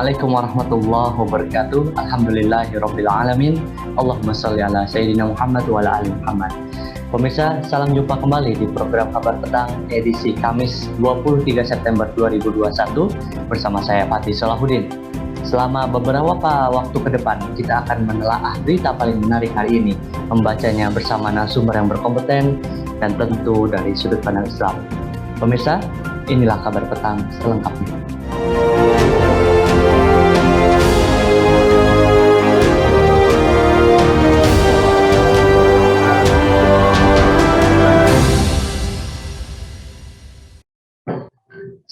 Assalamualaikum warahmatullahi wabarakatuh. Alhamdulillahirabbil alamin. Allahumma shalli ala sayyidina Muhammad wa ala ali Muhammad. Pemirsa, salam jumpa kembali di program Kabar Petang edisi Kamis 23 September 2021 bersama saya Fatih Salahuddin. Selama beberapa waktu ke depan, kita akan menelaah berita paling menarik hari ini, membacanya bersama narasumber yang berkompeten dan tentu dari sudut pandang Islam. Pemirsa, inilah Kabar Petang selengkapnya.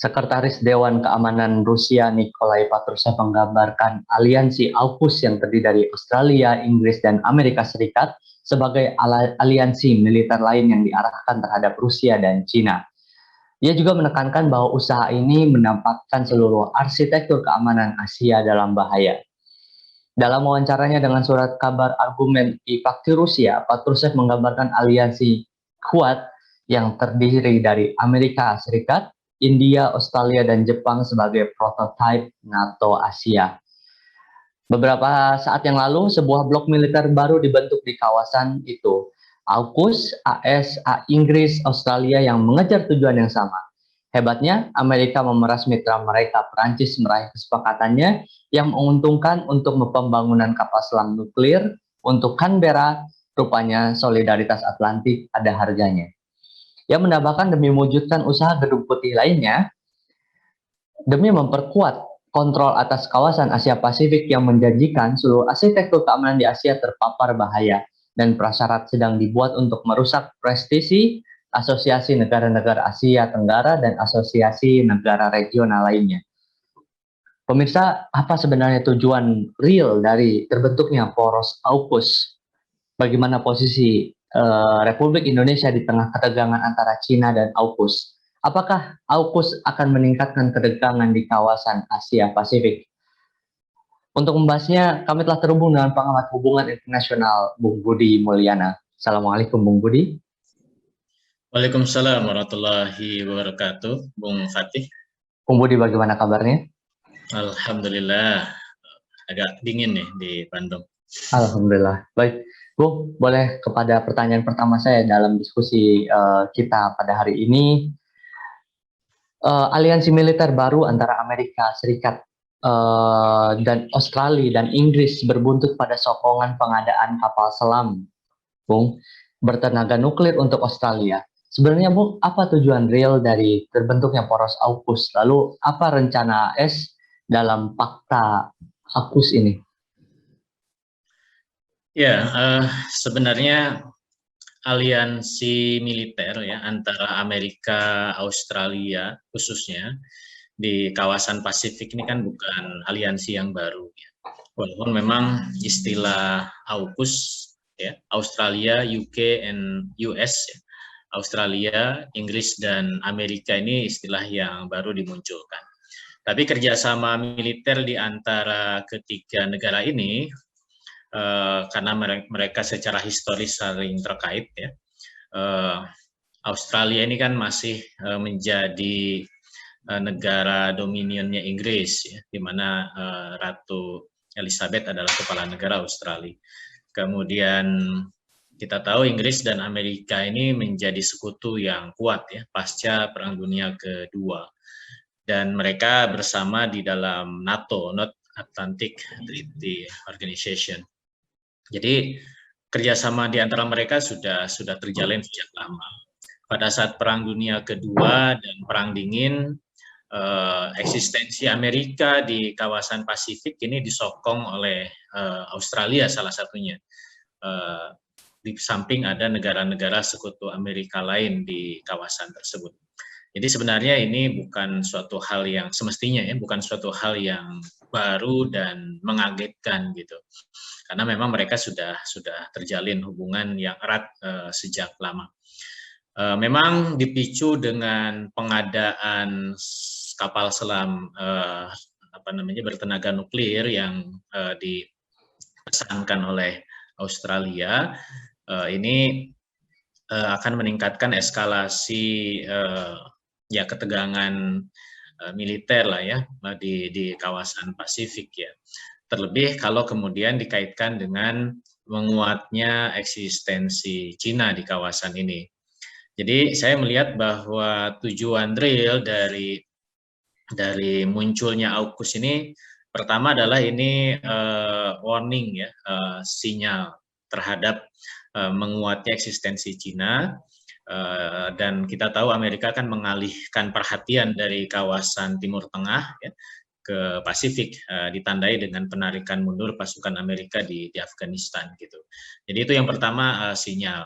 Sekretaris Dewan Keamanan Rusia Nikolai Patrushev menggambarkan aliansi AUKUS yang terdiri dari Australia, Inggris, dan Amerika Serikat sebagai aliansi militer lain yang diarahkan terhadap Rusia dan China. Ia juga menekankan bahwa usaha ini menempatkan seluruh arsitektur keamanan Asia dalam bahaya. Dalam wawancaranya dengan surat kabar argumen Fakti Rusia, Patrushev menggambarkan aliansi kuat yang terdiri dari Amerika Serikat, India, Australia, dan Jepang sebagai prototipe NATO Asia. Beberapa saat yang lalu, sebuah blok militer baru dibentuk di kawasan itu. AUKUS, AS, Inggris, Australia yang mengejar tujuan yang sama. Hebatnya, Amerika memeras mitra mereka, Perancis meraih kesepakatannya yang menguntungkan untuk pembangunan kapal selam nuklir. Untuk Canberra, rupanya solidaritas Atlantik ada harganya. Ia menambahkan demi mewujudkan usaha Gedung Putih lainnya, demi memperkuat kontrol atas kawasan Asia Pasifik yang menjanjikan seluruh arsitektur keamanan di Asia terpapar bahaya dan prasyarat sedang dibuat untuk merusak prestisi Asosiasi Negara-Negara Asia Tenggara dan Asosiasi Negara Regional lainnya. Pemirsa, apa sebenarnya tujuan real dari terbentuknya poros AUKUS? Bagaimana posisi Republik Indonesia di tengah ketegangan antara Cina dan AUKUS? Apakah AUKUS akan meningkatkan ketegangan di kawasan Asia Pasifik? Untuk membahasnya, kami telah terhubung dengan pengamat hubungan internasional, Bung Budi Mulyana. Assalamualaikum, Bung Budi. Waalaikumsalam warahmatullahi wabarakatuh, Bung Fatih. Bung Budi, bagaimana kabarnya? Alhamdulillah, agak dingin nih di Bandung. Alhamdulillah, baik. Bu, boleh kepada pertanyaan pertama saya dalam diskusi kita pada hari ini. Aliansi militer baru antara Amerika Serikat dan Australia dan Inggris berbuntut pada sokongan pengadaan kapal selam, Bung, bertenaga nuklir untuk Australia. Sebenarnya, Bung, apa tujuan real dari terbentuknya poros AUKUS? Lalu, apa rencana AS dalam fakta AUKUS ini? Ya, sebenarnya aliansi militer ya antara Amerika, Australia khususnya di kawasan Pasifik ini kan bukan aliansi yang baru ya. Walaupun memang istilah AUKUS ya, Australia, UK and US ya. Australia, Inggris dan Amerika ini istilah yang baru dimunculkan. Tapi kerjasama militer di antara ketiga negara ini karena mereka secara historis saling terkait ya. Australia ini kan masih menjadi negara dominionnya Inggris ya, di mana Ratu Elizabeth adalah kepala negara Australia. Kemudian kita tahu Inggris dan Amerika ini menjadi sekutu yang kuat ya pasca Perang Dunia Kedua. Dan mereka bersama di dalam NATO, North Atlantic Treaty Organization. Jadi kerjasama di antara mereka sudah terjalin sejak lama. Pada saat Perang Dunia Kedua dan Perang Dingin, eksistensi Amerika di kawasan Pasifik ini disokong oleh Australia salah satunya. Di samping ada negara-negara sekutu Amerika lain di kawasan tersebut. Jadi sebenarnya ini bukan suatu hal yang semestinya ya, bukan suatu hal yang baru dan mengagetkan gitu. Karena memang mereka sudah terjalin hubungan yang erat sejak lama. Memang dipicu dengan pengadaan kapal selam bertenaga nuklir yang dipesankan oleh Australia. Ini akan meningkatkan eskalasi ketegangan militer lah ya di kawasan Pasifik ya. Terlebih kalau kemudian dikaitkan dengan menguatnya eksistensi Cina di kawasan ini. Jadi saya melihat bahwa tujuan real dari munculnya AUKUS ini pertama adalah ini warning ya, sinyal terhadap menguatnya eksistensi Cina. Dan kita tahu Amerika akan mengalihkan perhatian dari kawasan Timur Tengah ya, ke Pasifik, ditandai dengan penarikan mundur pasukan Amerika di Afghanistan gitu. Jadi itu yang pertama, sinyal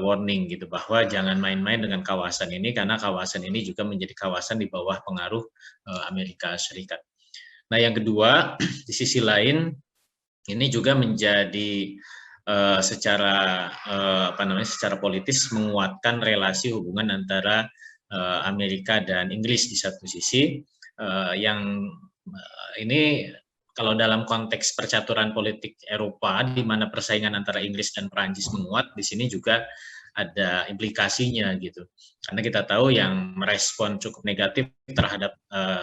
warning gitu, bahwa jangan main-main dengan kawasan ini karena kawasan ini juga menjadi kawasan di bawah pengaruh Amerika Serikat. Nah yang kedua, di sisi lain ini juga menjadi secara secara politis menguatkan relasi hubungan antara Amerika dan Inggris di satu sisi, yang ini kalau dalam konteks percaturan politik Eropa di mana persaingan antara Inggris dan Perancis menguat, di sini juga ada implikasinya gitu. Karena kita tahu yang merespon cukup negatif terhadap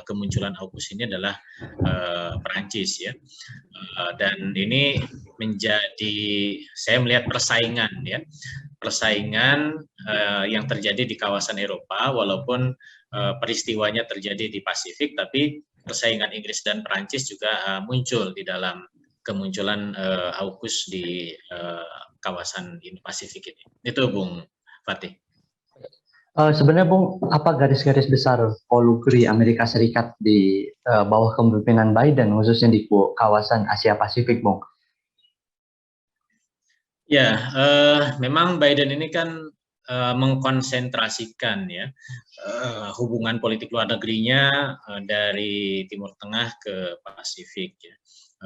kemunculan AUKUS ini adalah Perancis ya. Dan ini menjadi, saya melihat persaingan ya, persaingan yang terjadi di kawasan Eropa, walaupun peristiwanya terjadi di Pasifik, tapi persaingan Inggris dan Perancis juga muncul di dalam kemunculan AUKUS di kawasan Pasifik ini. Itu Bung Fatih. Sebenarnya Bung, apa garis-garis besar polugri Amerika Serikat di bawah kepemimpinan Biden, khususnya di kawasan Asia Pasifik, Bung? Ya, memang Biden ini kan mengkonsentrasikan ya hubungan politik luar negerinya dari Timur Tengah ke Pasifik. Ya.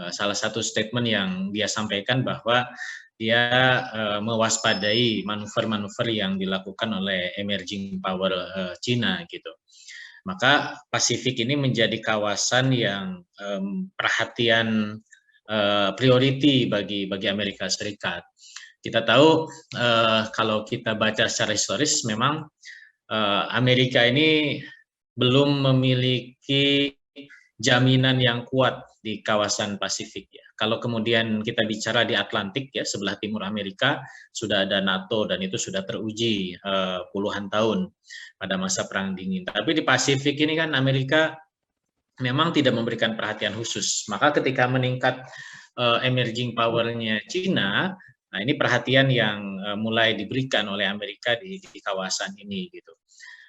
Salah satu statement yang dia sampaikan bahwa dia mewaspadai manuver-manuver yang dilakukan oleh emerging power Cina gitu. Maka Pasifik ini menjadi kawasan yang perhatian priority bagi Amerika Serikat. Kita tahu kalau kita baca secara historis memang Amerika ini belum memiliki jaminan yang kuat di kawasan Pasifik ya. Kalau kemudian kita bicara di Atlantik ya, sebelah timur Amerika sudah ada NATO dan itu sudah teruji puluhan tahun pada masa Perang Dingin. Tapi di Pasifik ini kan Amerika memang tidak memberikan perhatian khusus. Maka ketika meningkat emerging power-nya Cina, nah ini perhatian yang mulai diberikan oleh Amerika di kawasan ini gitu.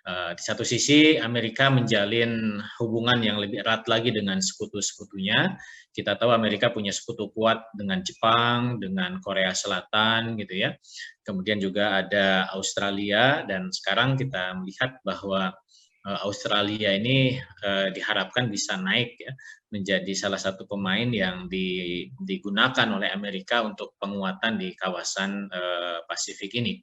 Di satu sisi Amerika menjalin hubungan yang lebih erat lagi dengan sekutu-sekutunya. Kita tahu Amerika punya sekutu kuat dengan Jepang, dengan Korea Selatan gitu ya. Kemudian juga ada Australia dan sekarang kita melihat bahwa Australia ini diharapkan bisa naik ya menjadi salah satu pemain yang digunakan oleh Amerika untuk penguatan di kawasan Pasifik ini.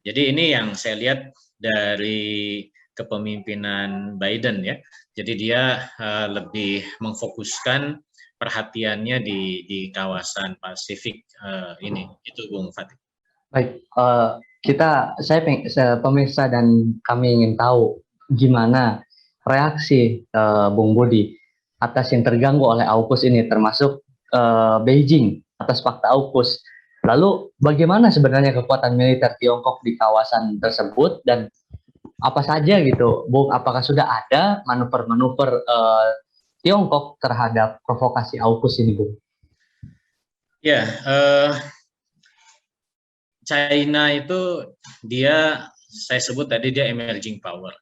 Jadi ini yang saya lihat dari kepemimpinan Biden ya. Jadi dia lebih memfokuskan perhatiannya di kawasan Pasifik ini. Itu Bung Fatih. Baik, saya pemirsa dan kami ingin tahu gimana reaksi Bung Budi atas yang terganggu oleh AUKUS ini, termasuk Beijing atas fakta AUKUS. Lalu bagaimana sebenarnya kekuatan militer Tiongkok di kawasan tersebut dan apa saja gitu, Bung? Apakah sudah ada manuver-manuver Tiongkok terhadap provokasi AUKUS ini, Bung? Ya, China itu saya sebut tadi dia emerging power.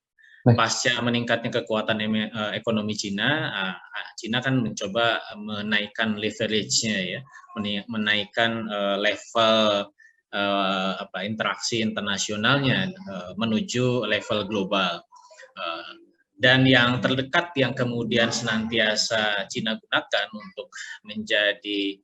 Pasca meningkatnya kekuatan ekonomi Cina, Cina kan mencoba menaikkan leverage-nya ya, menaikkan level interaksi internasionalnya menuju level global. Dan yang terdekat yang kemudian senantiasa Cina gunakan untuk menjadi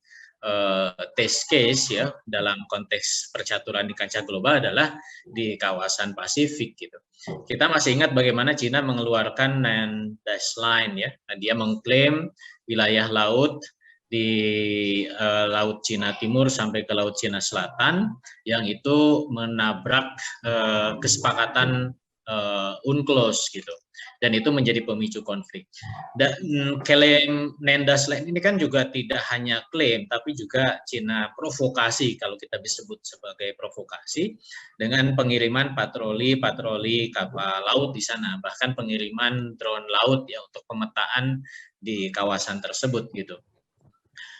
test case ya dalam konteks percaturan di kancah global adalah di kawasan Pasifik gitu. Kita masih ingat bagaimana Cina mengeluarkan Nine-Dash Line ya. Nah, dia mengklaim wilayah laut di Laut Cina Timur sampai ke Laut Cina Selatan yang itu menabrak kesepakatan UNCLOS gitu, dan itu menjadi pemicu konflik. Dan klaim Nendas Land ini kan juga tidak hanya klaim, tapi juga Cina provokasi, kalau kita disebut sebagai provokasi, dengan pengiriman patroli kapal laut di sana, bahkan pengiriman drone laut ya untuk pemetaan di kawasan tersebut gitu.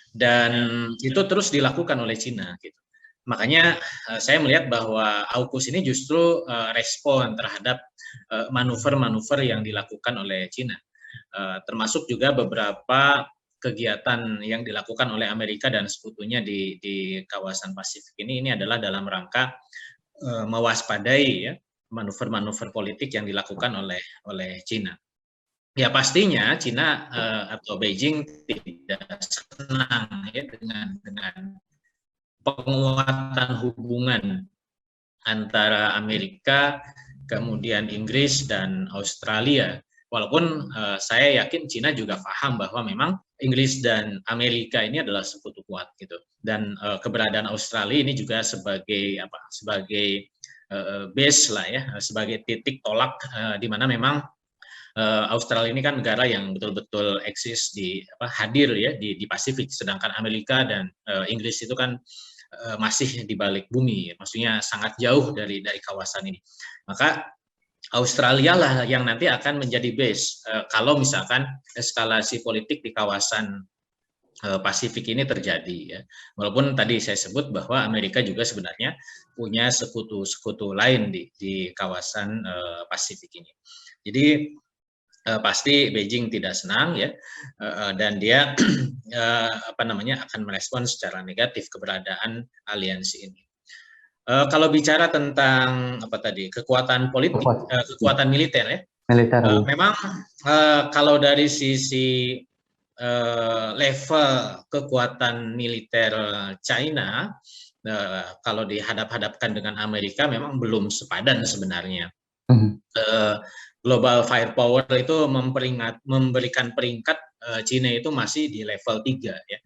Dan itu terus dilakukan oleh Cina gitu. Makanya saya melihat bahwa AUKUS ini justru respon terhadap manuver-manuver yang dilakukan oleh Cina, termasuk juga beberapa kegiatan yang dilakukan oleh Amerika dan sekutunya di kawasan Pasifik ini adalah dalam rangka mewaspadai ya manuver-manuver politik yang dilakukan oleh Cina. Ya pastinya Cina atau Beijing tidak senang ya dengan penguatan hubungan antara Amerika, kemudian Inggris dan Australia. Walaupun saya yakin Cina juga paham bahwa memang Inggris dan Amerika ini adalah sekutu kuat gitu. Dan keberadaan Australia ini juga sebagai base lah ya, sebagai titik tolak di mana memang Australia ini kan negara yang betul-betul eksis hadir ya di Pasifik, sedangkan Amerika dan Inggris itu kan masih di balik bumi, maksudnya sangat jauh dari kawasan ini. Maka Australia lah yang nanti akan menjadi base kalau misalkan eskalasi politik di kawasan Pasifik ini terjadi ya. Walaupun tadi saya sebut bahwa Amerika juga sebenarnya punya sekutu-sekutu lain di kawasan Pasifik ini. Jadi pasti Beijing tidak senang ya, dan dia akan merespon secara negatif keberadaan aliansi ini. Kalau bicara tentang kekuatan politik, kekuatan militer ya, memang kalau dari sisi level kekuatan militer China, kalau dihadap-hadapkan dengan Amerika memang belum sepadan sebenarnya. Global firepower itu memberikan peringkat Cina itu masih di level 3 ya,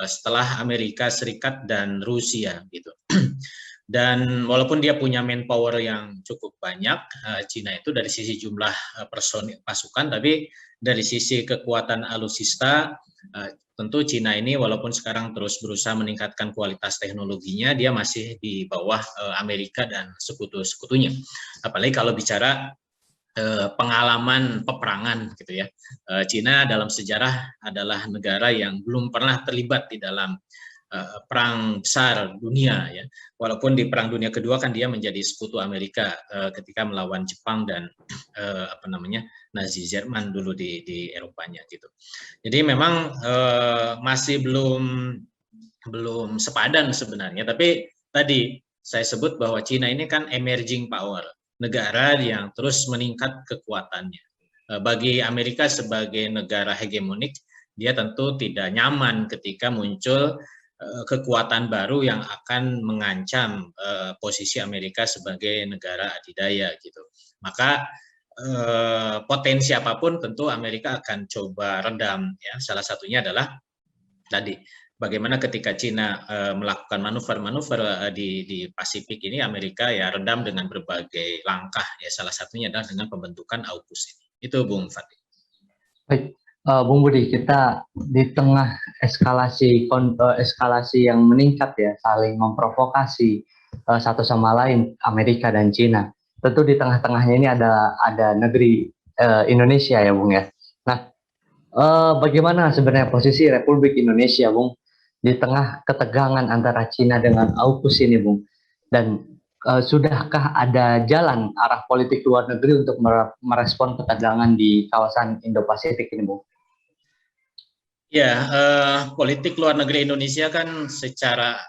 setelah Amerika Serikat dan Rusia gitu. Dan walaupun dia punya manpower yang cukup banyak, Cina itu dari sisi jumlah personil pasukan, tapi dari sisi kekuatan alutsista, tentu Cina ini walaupun sekarang terus berusaha meningkatkan kualitas teknologinya, dia masih di bawah Amerika dan sekutu-sekutunya. Apalagi kalau bicara pengalaman peperangan gitu ya. Cina dalam sejarah adalah negara yang belum pernah terlibat di dalam perang besar dunia ya. Walaupun di Perang Dunia Kedua kan dia menjadi sekutu Amerika ketika melawan Jepang dan Nazi Jerman dulu di Eropanya gitu. Jadi memang masih belum sepadan sebenarnya, tapi tadi saya sebut bahwa Cina ini kan emerging power, negara yang terus meningkat kekuatannya. Bagi Amerika sebagai negara hegemonik, dia tentu tidak nyaman ketika muncul kekuatan baru yang akan mengancam posisi Amerika sebagai negara adidaya gitu. Maka potensi apapun tentu Amerika akan coba redam ya. Salah satunya adalah tadi bagaimana ketika Cina melakukan manuver-manuver di Pasifik ini, Amerika ya redam dengan berbagai langkah ya, salah satunya adalah dengan pembentukan AUKUS ini. Itu Bung Fatih. Baik, Bung Budi, kita di tengah eskalasi yang meningkat ya, saling memprovokasi satu sama lain Amerika dan Cina. Tentu di tengah-tengahnya ini ada negeri Indonesia ya, Bung ya. Nah, bagaimana sebenarnya posisi Republik Indonesia, Bung, di tengah ketegangan antara Cina dengan AUKUS ini, Bung? Dan sudahkah ada jalan arah politik luar negeri untuk merespon ketegangan di kawasan Indo-Pasifik ini, Bung? Ya, politik luar negeri Indonesia kan secara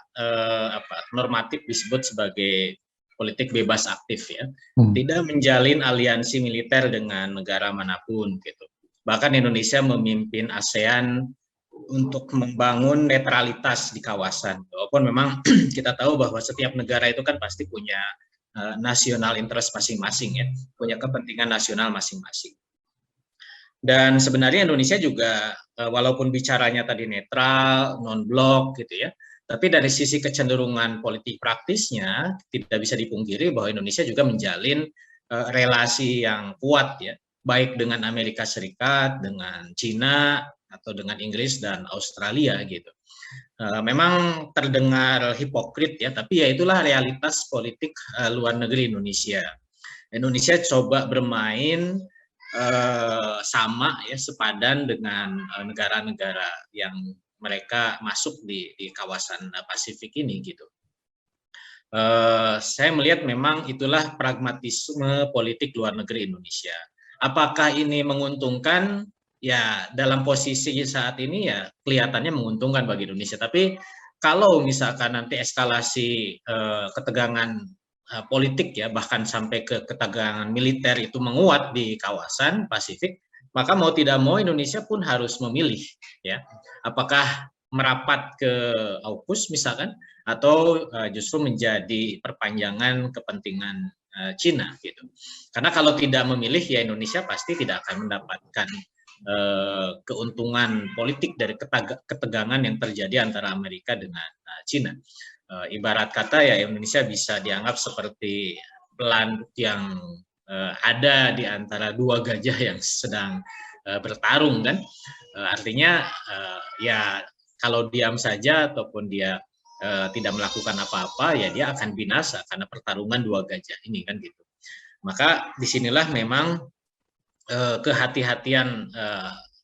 normatif disebut sebagai politik bebas aktif ya. Tidak menjalin aliansi militer dengan negara manapun gitu. Bahkan Indonesia memimpin ASEAN untuk membangun netralitas di kawasan. Walaupun memang kita tahu bahwa setiap negara itu kan pasti punya national interest masing-masing ya, punya kepentingan nasional masing-masing. Dan sebenarnya Indonesia juga walaupun bicaranya tadi netral, non-blok gitu ya, tapi dari sisi kecenderungan politik praktisnya tidak bisa dipungkiri bahwa Indonesia juga menjalin relasi yang kuat ya, baik dengan Amerika Serikat, dengan Cina, atau dengan Inggris dan Australia gitu. Memang terdengar hipokrit ya, tapi ya itulah realitas politik luar negeri Indonesia. Indonesia coba bermain sama ya, sepadan dengan negara-negara yang mereka masuk di kawasan Pasifik ini gitu. Saya melihat memang itulah pragmatisme politik luar negeri Indonesia. Apakah ini menguntungkan? Ya, dalam posisi saat ini ya kelihatannya menguntungkan bagi Indonesia. Tapi kalau misalkan nanti eskalasi ketegangan politik ya, bahkan sampai ke ketegangan militer itu menguat di kawasan Pasifik, maka mau tidak mau Indonesia pun harus memilih ya, apakah merapat ke AUKUS misalkan, atau justru menjadi perpanjangan kepentingan Cina gitu. Karena kalau tidak memilih ya Indonesia pasti tidak akan mendapatkan keuntungan politik dari ketegangan yang terjadi antara Amerika dengan Cina. Ibarat kata ya Indonesia bisa dianggap seperti pelanduk yang ada di antara dua gajah yang sedang bertarung kan. Artinya ya kalau diam saja ataupun dia tidak melakukan apa-apa ya dia akan binasa karena pertarungan dua gajah ini kan gitu. Maka disinilah memang kehati-hatian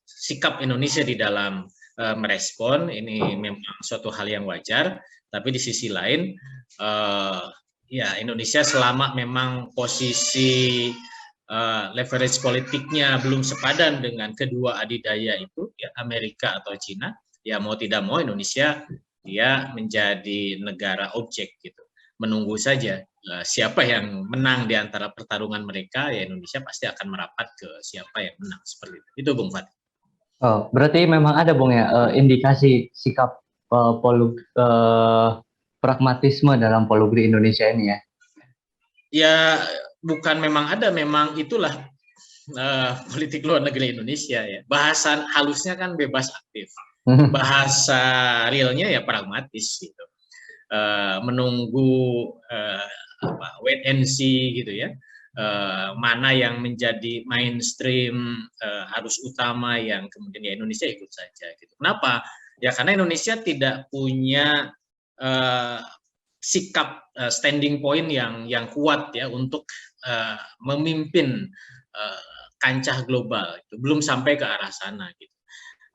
sikap Indonesia di dalam merespon ini memang suatu hal yang wajar, tapi di sisi lain ya Indonesia selama memang posisi leverage politiknya belum sepadan dengan kedua adidaya itu ya Amerika atau Cina, ya mau tidak mau Indonesia dia menjadi negara objek gitu. Menunggu saja siapa yang menang di antara pertarungan mereka, ya Indonesia pasti akan merapat ke siapa yang menang seperti itu. Itu Bung Fatih. Oh, berarti memang ada Bung ya indikasi sikap pragmatisme dalam polugri Indonesia ini ya? Ya bukan memang ada, memang itulah politik luar negeri Indonesia ya. Bahasa halusnya kan bebas aktif, bahasa realnya ya pragmatis gitu. Menunggu wait and see gitu ya, mana yang menjadi mainstream arus utama yang kemudian ya Indonesia ikut saja gitu. Kenapa? Ya karena Indonesia tidak punya sikap standing point yang kuat ya untuk memimpin kancah global itu belum sampai ke arah sana gitu.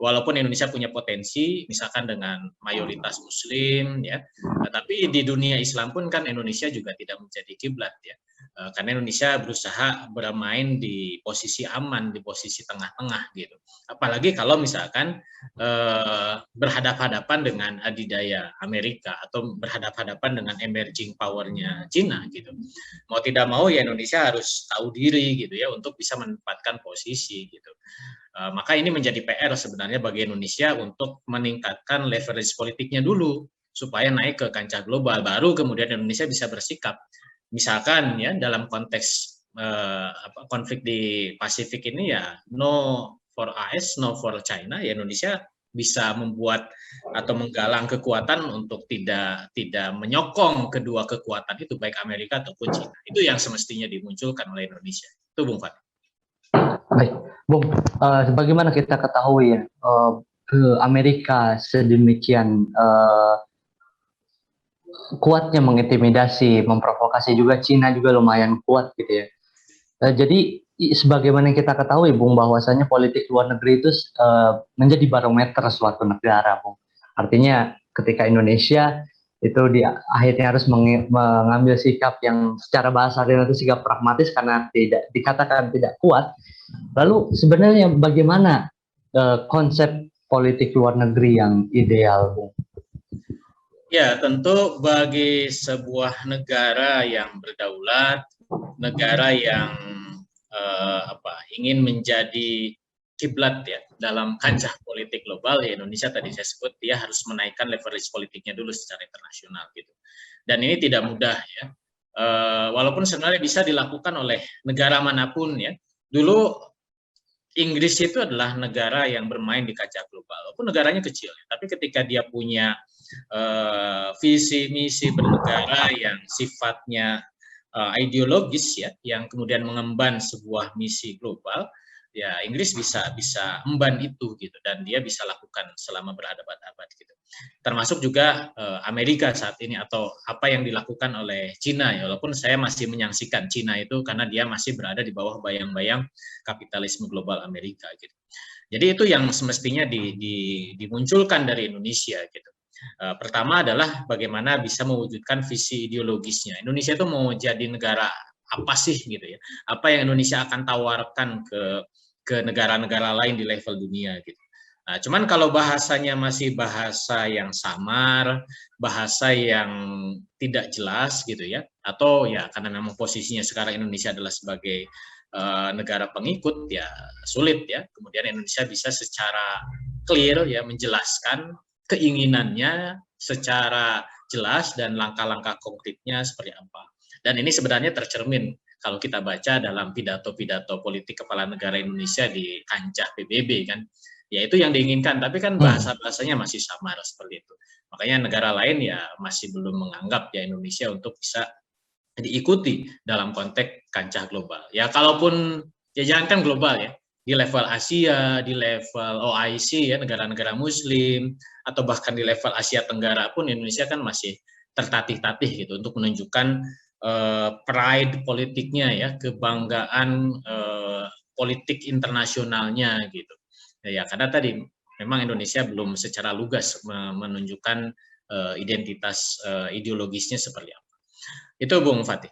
Walaupun Indonesia punya potensi, misalkan dengan mayoritas Muslim, ya, tapi di dunia Islam pun kan Indonesia juga tidak menjadi kiblat, ya, karena Indonesia berusaha bermain di posisi aman, di posisi tengah-tengah, gitu. Apalagi kalau misalkan berhadapan-hadapan dengan adidaya Amerika atau berhadapan-hadapan dengan emerging power-nya Cina, gitu. Mau tidak mau ya Indonesia harus tahu diri, gitu ya, untuk bisa menempatkan posisi, gitu. Maka ini menjadi PR sebenarnya bagi Indonesia untuk meningkatkan leverage politiknya dulu supaya naik ke kancah global, baru kemudian Indonesia bisa bersikap. Misalkan ya dalam konteks konflik di Pasifik ini ya no for AS, no for China, ya Indonesia bisa membuat atau menggalang kekuatan untuk tidak menyokong kedua kekuatan itu baik Amerika ataupun China. Itu yang semestinya dimunculkan oleh Indonesia. Itu Bung Fatih. Baik, Bung, sebagaimana kita ketahui ya, Amerika sedemikian kuatnya mengintimidasi, memprovokasi juga Cina juga lumayan kuat gitu ya. Jadi sebagaimana kita ketahui, Bung, bahwasanya politik luar negeri itu menjadi barometer suatu negara, Bung. Artinya ketika Indonesia itu akhirnya harus mengambil sikap yang secara bahasa itu sikap pragmatis karena tidak dikatakan tidak kuat. Lalu sebenarnya bagaimana konsep politik luar negeri yang ideal, Bung? Ya, tentu bagi sebuah negara yang berdaulat, negara yang ingin menjadi kiblat ya dalam kancah politik global, ya Indonesia tadi saya sebut dia harus menaikkan leverage politiknya dulu secara internasional gitu. Dan ini tidak mudah ya. Walaupun sebenarnya bisa dilakukan oleh negara manapun ya. Dulu Inggris itu adalah negara yang bermain di kancah global, walaupun negaranya kecil, tapi ketika dia punya visi misi bernegara yang sifatnya ideologis ya yang kemudian mengemban sebuah misi global, ya Inggris bisa emban itu gitu, dan dia bisa lakukan selama berabad-abad gitu. Termasuk juga Amerika saat ini, atau apa yang dilakukan oleh Cina ya, walaupun saya masih menyaksikan Cina itu karena dia masih berada di bawah bayang-bayang kapitalisme global Amerika gitu. Jadi itu yang semestinya dimunculkan dari Indonesia gitu. Pertama adalah bagaimana bisa mewujudkan visi ideologisnya. Indonesia itu mau jadi negara apa sih gitu ya? Apa yang Indonesia akan tawarkan ke negara-negara lain di level dunia gitu. Nah, cuman kalau bahasanya masih bahasa yang samar, bahasa yang tidak jelas gitu ya, atau ya karena memang posisinya sekarang Indonesia adalah sebagai negara pengikut, ya sulit ya. Kemudian Indonesia bisa secara clear ya menjelaskan keinginannya secara jelas dan langkah-langkah konkretnya seperti apa. Dan ini sebenarnya tercermin kalau kita baca dalam pidato-pidato politik kepala negara Indonesia di kancah PBB kan. Ya itu yang diinginkan, tapi kan bahasa-bahasanya masih samar seperti itu. Makanya negara lain ya masih belum menganggap ya Indonesia untuk bisa diikuti dalam konteks kancah global. Ya kalaupun ya jangankan global ya, di level Asia, di level OIC ya, negara-negara muslim, atau bahkan di level Asia Tenggara pun Indonesia kan masih tertatih-tatih gitu untuk menunjukkan pride politiknya ya, kebanggaan politik internasionalnya gitu. Ya karena tadi memang Indonesia belum secara lugas menunjukkan identitas ideologisnya seperti apa. Itu Bung Fatih.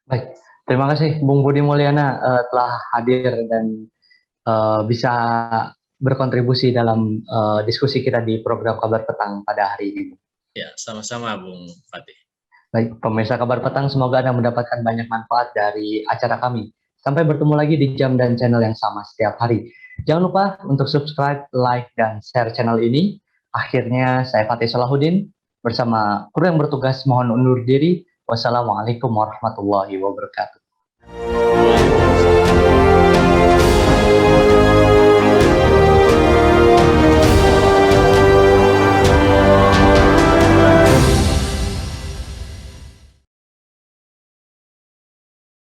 Baik, terima kasih Bung Budi Mulyana telah hadir dan bisa berkontribusi dalam diskusi kita di program Kabar Petang pada hari ini. Ya, sama-sama Bung Fatih. Baik, pemirsa Kabar Petang, semoga Anda mendapatkan banyak manfaat dari acara kami. Sampai bertemu lagi di jam dan channel yang sama setiap hari. Jangan lupa untuk subscribe, like, dan share channel ini. Akhirnya, saya Fatih Salahuddin bersama kru yang bertugas mohon undur diri. Wassalamualaikum warahmatullahi wabarakatuh.